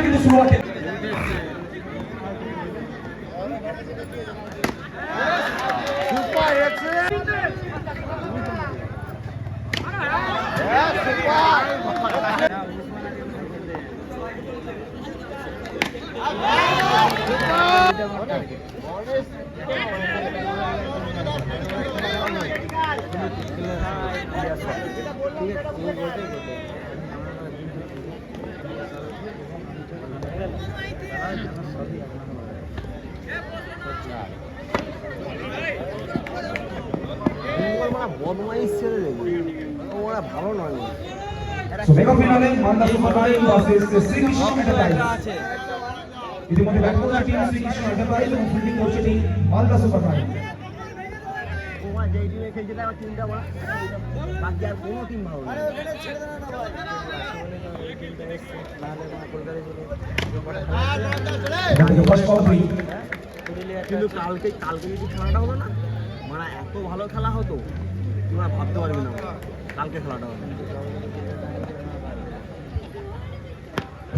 কিন্তু শুরুয়াতে ভালো নয়। Mega finale Malda super nine versus Shrikrishna enterprise. ইতিমধ্যে ব্যাট করছে টিম শ্রীকৃষ্ণ এন্টারপ্রাইজ এবং ফিল্ডিং করছে টিম মালদা সুপার নাইন। যেই টিমে খেলছে আমার টিমটা বাকি আর কোনো টিম ভালো না। কিন্তু কালকে যদি খেলাটা হলো না মানে এত ভালো খেলা হতো তোমরা ভাবতে পারবি না। কালকে খেলাটা হতো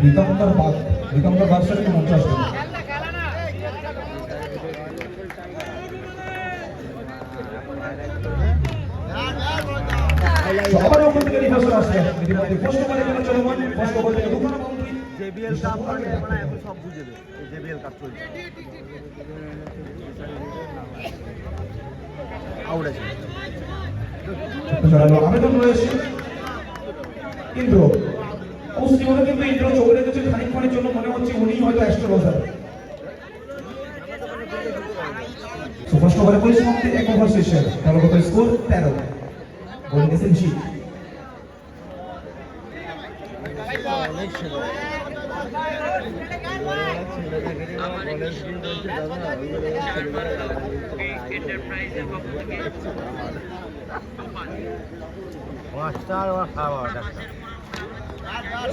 রিতমদার বাদশাহ 50 সবার উপর থেকে রিভার্সাল আসছে। ইতিমধ্যে পোস্ট করে গেল চলমান পোস্ট করে থেকে দুখানা বাউন্ডারি। জেবিএল কাপ মানে এখন সব বুঝে দেবে। জেবিএল কাপ চলছে আউট আছে জোরালো আবেদন রয়েছে ইন্দ্র জীবনে কিন্তু ইন্দ্র চোখে রেখেছে খানিকক্ষণের জন্য মনে হচ্ছে উনি হয়তো অ্যাস্ট্রোলজার। ফার্স্ট ওভারে পরিসমাপ্তি 1 ওভার শেষে দলগত স্কোর 13 বোলিং এসেনশি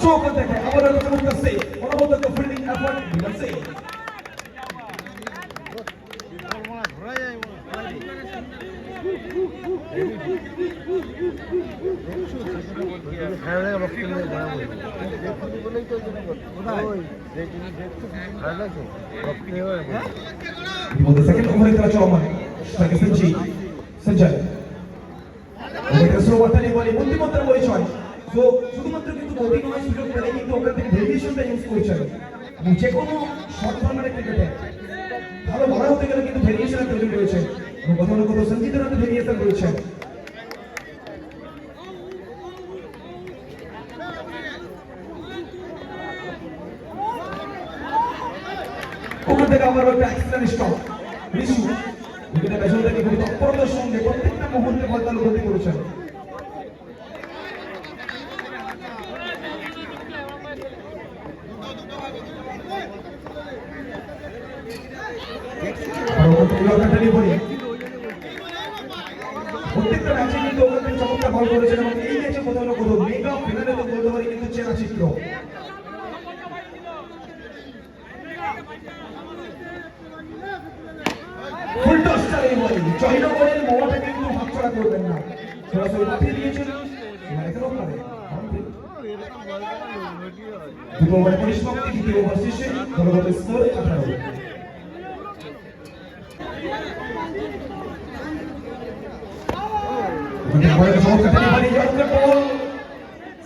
চোখ দেখে আবার করতেছে অনবরত ফিল্ডিং এফর্ট দিচ্ছে। সেকেন্ড ওভারে খেলা চলমান সঞ্জয় বুদ্ধিমত্তার পরিচয় তো শুধুমাত্র কিন্তু বোলিং নয় সুযোগ পেলে কিন্তু ওখান থেকে ভেরিয়েশনটা ইউজ করেছেন এবং যে কোনো শর্ট ফরম্যাটের ক্রিকেটে ভালো বলা হতে গেলে কিন্তু ভেরিয়েশনের প্রয়োজন রয়েছে এবং কোথাও না কোথাও সঞ্জিতের হাতে ভেরিয়েশন রয়েছে। ওখান থেকে আবার একটা এক্সিলেন্ট স্টপ রিশু উইকেটের পেছন থেকে খুব তৎপরতার সঙ্গে প্রত্যেকটা মুহূর্তে বল তালু গতি করেছেন। প্রত্যেকটা ম্যাচে কিন্তু ওখান থেকে চমৎকার বল করেছেন এবং এই ম্যাচে কোথাও না কোথাও মেগা ফিনালে তো বলতে পারি কিন্তু চেনা চিত্র। জয়নগরের মোয়াটা কিন্তু হাতছাড়া করবেন না, সরাসরি পাঠিয়ে দিয়েছেন দুটো ওভারে পরিসমাপ্তি। দ্বিতীয় ওভার শেষে দলগত স্কোর 18।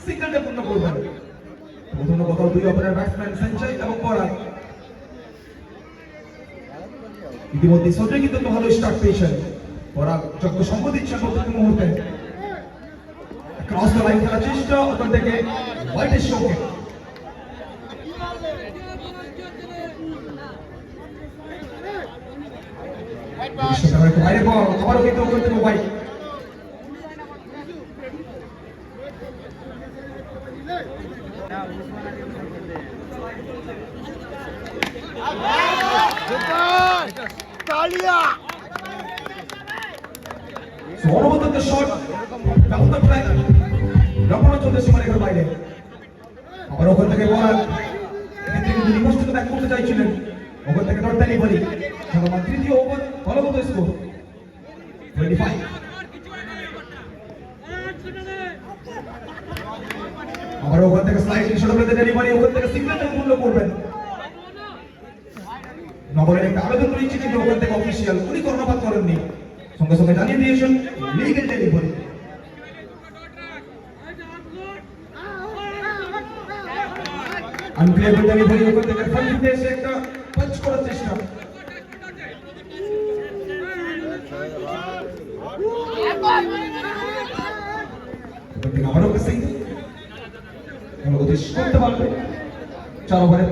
সিঙ্গেলটা পূর্ণ করবেন প্রথম কোথাও দুই ওভারের ব্যাটসম্যান সঞ্জয় এবং পরাগ। ইতিমধ্যে সঞ্জয় কিন্তু ভালো স্টার্ট পেয়েছেন, পরাগ যোগ্য সঙ্গ দিচ্ছেন প্রত্যেক মুহূর্তে। ক্রস দ্য লাইন খেলার চেষ্টা ওখান থেকে হোয়াইটের সঙ্গে বাইরে বল আবারও কিন্তু ওখান থেকে হোয়াইট। অনবদ্য শট ব্যবধান প্রায় রক্ষণা চলতে সীমারেখার বাইরে। আবার ওখান থেকে বল কিন্তু রিভার্স থেকে ব্যাক করতে চাইছিলেন, ওখান থেকে ডট ডেলিভারি। চলমান তৃতীয় ওভার বলগত স্কোর 25। আবার ওখান থেকে স্লাইডিং শট পেতে ডেলিভারি, ওখান থেকে সিগনেচার পূর্ণ করবেন। নগরের একটা আবেদন রয়েছে, কিন্তু ওখান থেকে অফিসিয়াল উনি কর্ণপাত করেননি, সঙ্গে সঙ্গে জানিয়ে দিয়েছেন লিগেল ডেলিভারি। আনক্লেভেল ডেলিভারি, ওখান থেকে ফ্রন্টে এসে একটা পাঞ্চ করার চেষ্টা। ওখান থেকে আবারও সিং করতে পারবে 4 ওভারে,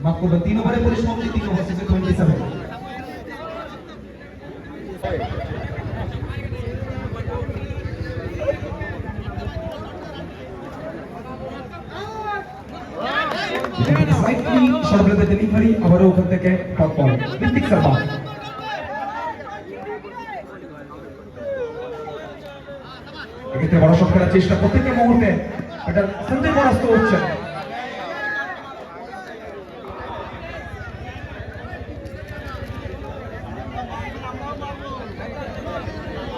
মাফ করবেন 3 ওভারে পরিসমাপ্তি, 3 ওভার শেষে 27। স্লাইটলি শর্ট প্লেতে ডেলিভারি, আবারও ওখান থেকে টপ বল ঋত্বিক শর্মা। এক্ষেত্রে বড় শট খেলার চেষ্টা প্রত্যেকটা মুহূর্তে, এটা সঞ্জয় পরাস্ত হচ্ছে।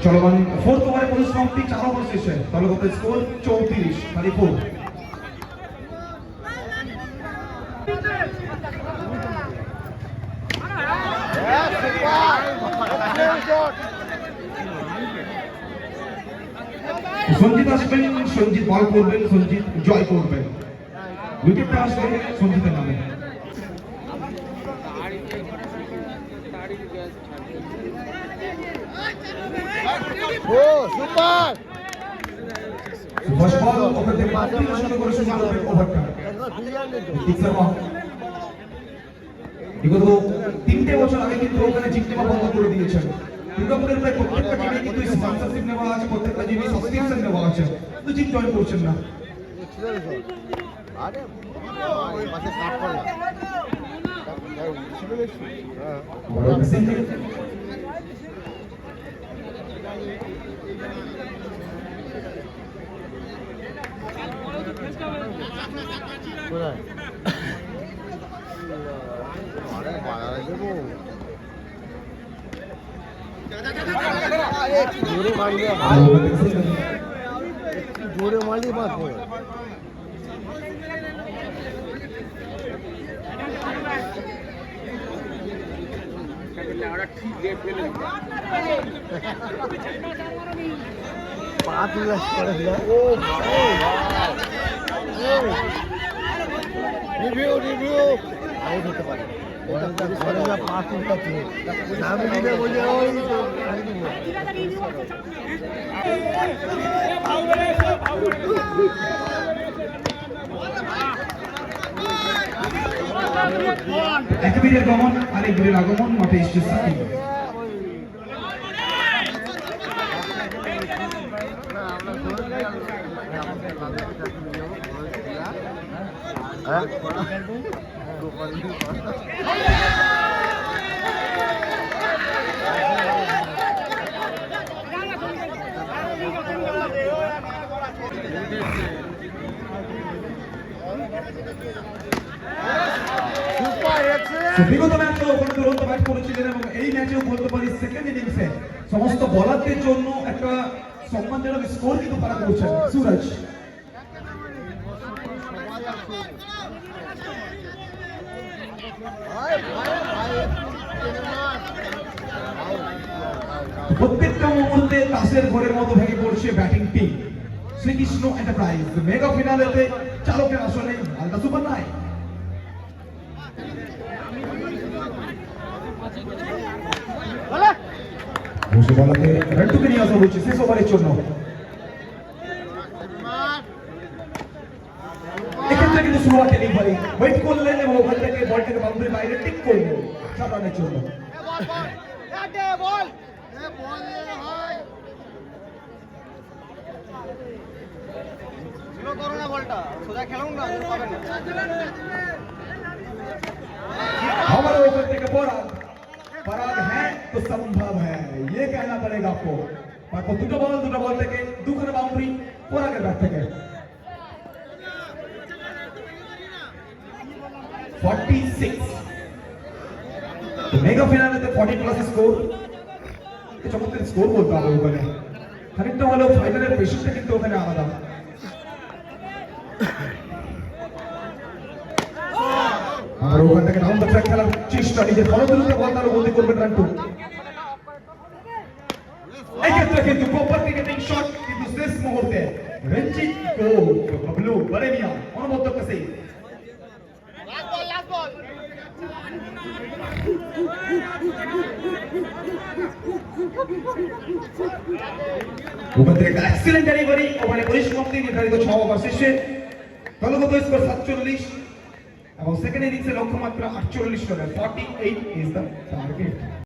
চলমান 4th ওভারে পরিসমাপ্তি, 4 ওভার শেষে দলগত স্কোর 34-4। সঞ্জিত আসবেন, সঞ্জিত বল করবেন, সঞ্জিত জয় করবেন। উইকেটটা আসবে সঞ্জিতের নামে। ফার্স্ট বল ওখান থেকে শুরু করে শুরু করবে ওভারটা ঋত্বিক শর্মা। বিগত 3টে বছর আগে কিন্তু ওখানে জিপ নেওয়া বন্ধ করে দিয়েছেন। দুর্গাপুরের প্রায় প্রত্যেকটা টিমে কিন্তু স্পন্সরশিপ নেওয়া আছে, প্রত্যেকটা টিমে সাবস্ক্রিপশন নেওয়া আছে, কিন্তু জিপ জয়েন করছেন না। আরে ওই পাশে কাট করলা বড় মেসেজ কোথায় আরে বাড়াই দেবো জোরে মারলে জোরে মারলে বাঁচবো। পাঁচ উল্লাস করে রিভিউ রিভিউ আউট হতে পারে। পাঁচ উল্টা আমি দিলে বলি ওই এক বীরের গমন, আরেক বীরের আগমন, মাঠে এসছে সাকিব। বিগত ম্যাচে ওখানে দুরন্ত ব্যাট করেছিলেন এবং এই ম্যাচেও বলতে পারি সেকেন্ড ইনিংসে সমস্ত বলারদের জন্য একটা সম্মানজনক স্কোর কিন্তু তারা করছেন। সুরজ প্রত্যেকটা মুহূর্তে তাসের ঘরের মতো ভেঙে পড়ছে batting team Shrikrishna enterprise. Mega ফিনালেতে চালকের আসলে মালদা সুপার নাইন। বসে বলাতে রেন্টুকে নিয়ে আসা হচ্ছে শেষ ওভারের জন্য। এক্ষেত্রে কিন্তু শুরুয়াত ডেলিভারি ওয়েট করলেন এবং ওখান থেকে বলটাকে বাউন্ডারির বাইরে টিক করলেন 7 রানের জন্য। हमारे ऊपर থেকে पराग है तो संभव है, ये कहना पड़ेगा आपको। पर दुटा बॉल থেকে দুখানে বাউন্ডারি পরাগের ব্যাট থেকে 46। तो मेगा फिनाले তে 40 প্লাস স্কোর, এই চমৎকার স্কোর বলতে হবে ওখানে। খানিকটা হলেও ফাইনালের প্রেশারটা কিন্তু ওখানে আলাদা। চেষ্টা, নিজের ফলদ্রুত বল তার বলতে করবেন রান্টু। এই ক্ষেত্রে কিন্তু প্রপার ক্রিকেটিং শট, কিন্তু শেষ মুহূর্তে রঞ্জিত গোল বাবলু বারেমিয়া অনবদ্য কাছে। ওখান থেকে এক্সিলেন্ট ডেলিভারি, ওখানে পরিসমাপ্তি নির্ধারিত 6 ওভার শেষে দলগত স্কোর 47 এবং সেকেন্ড ইনিংসে লক্ষ্যমাত্রা 48 রান। 48 is the target.